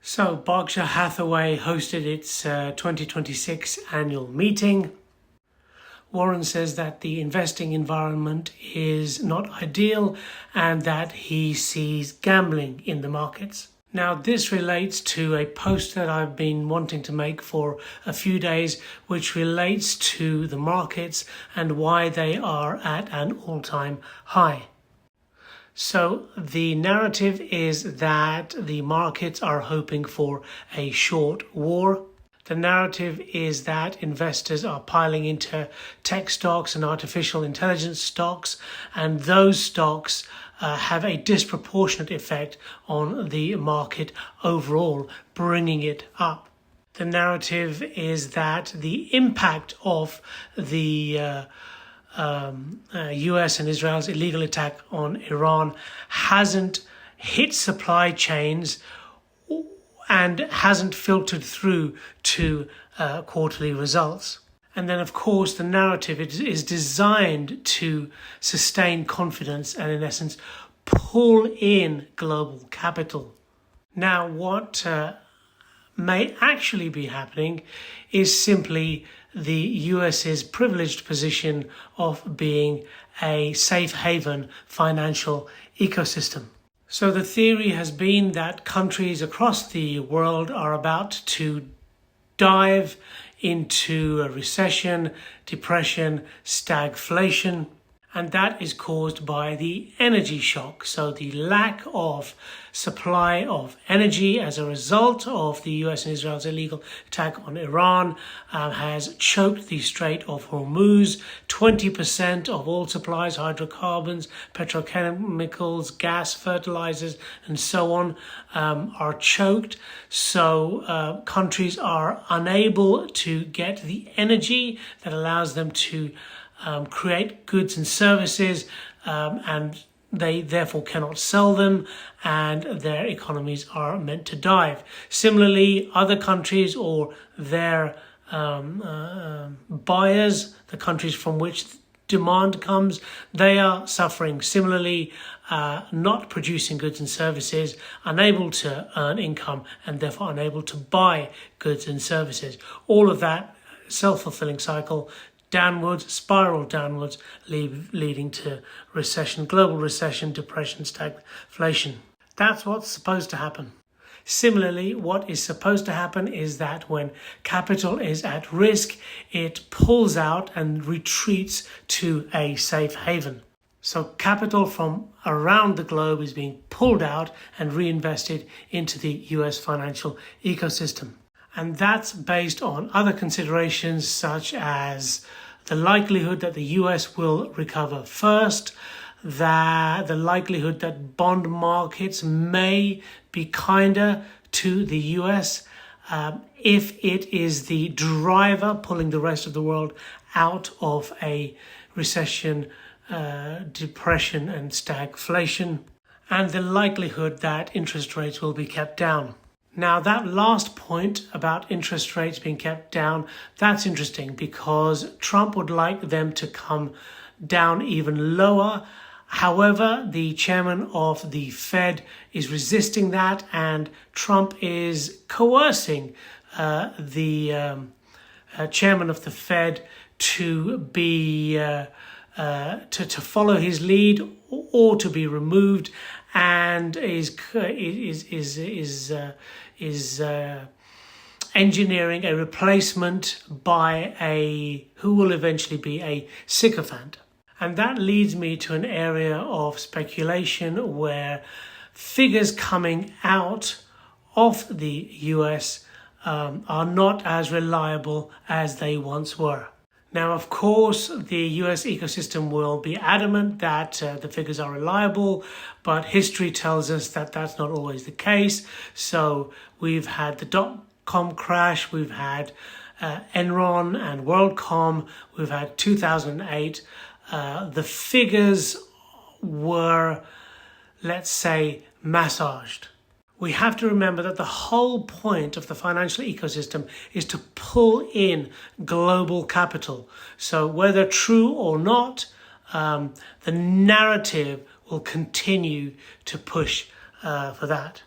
So Berkshire Hathaway hosted its 2026 annual meeting. Warren says that the investing environment is not ideal and that he sees gambling in the markets. Now, this relates to a post that I've been wanting to make for a few days, which relates to the markets and why they are at an all-time high. So the narrative is that the markets are hoping for a short war. The narrative is that investors are piling into tech stocks and artificial intelligence stocks, and those stocks have a disproportionate effect on the market overall, bringing it up. The narrative is that the impact of the US and Israel's illegal attack on Iran hasn't hit supply chains and hasn't filtered through to quarterly results. And then, of course, the narrative is designed to sustain confidence and, in essence, pull in global capital. Now, what may actually be happening is simply the US's privileged position of being a safe haven financial ecosystem. So the theory has been that countries across the world are about to dive into a recession, depression, stagflation, and that is caused by the energy shock. So the lack of supply of energy as a result of the US and Israel's illegal attack on Iran has choked the Strait of Hormuz. 20% of all supplies, hydrocarbons, petrochemicals, gas, fertilizers, and so on, are choked. So countries are unable to get the energy that allows them to create goods and services, and they therefore cannot sell them, and their economies are meant to dive. Similarly, other countries or their buyers, the countries from which demand comes, they are suffering similarly, not producing goods and services, unable to earn income, and therefore unable to buy goods and services. All of that self-fulfilling cycle downwards, spiral downwards, leading to recession, global recession, depression, stagflation. That's what's supposed to happen. Similarly, what is supposed to happen is that when capital is at risk, it pulls out and retreats to a safe haven. So capital from around the globe is being pulled out and reinvested into the US financial ecosystem. And that's based on other considerations such as the likelihood that the US will recover first, that the likelihood that bond markets may be kinder to the US if it is the driver pulling the rest of the world out of a recession, depression and stagflation, and the likelihood that interest rates will be kept down. Now, that last point about interest rates being kept down, that's interesting because Trump would like them to come down even lower. However, the chairman of the Fed is resisting that, and Trump is coercing the chairman of the Fed to be to follow his lead or to be removed, and is engineering a replacement by who will eventually be a sycophant. And that leads me to an area of speculation where figures coming out of the US are not as reliable as they once were. Now, of course, the US ecosystem will be adamant that the figures are reliable, but history tells us that that's not always the case. So we've had the dot-com crash, we've had Enron and WorldCom, we've had 2008. The figures were, let's say, massaged. We have to remember that the whole point of the financial ecosystem is to pull in global capital. So whether true or not, the narrative will continue to push for that.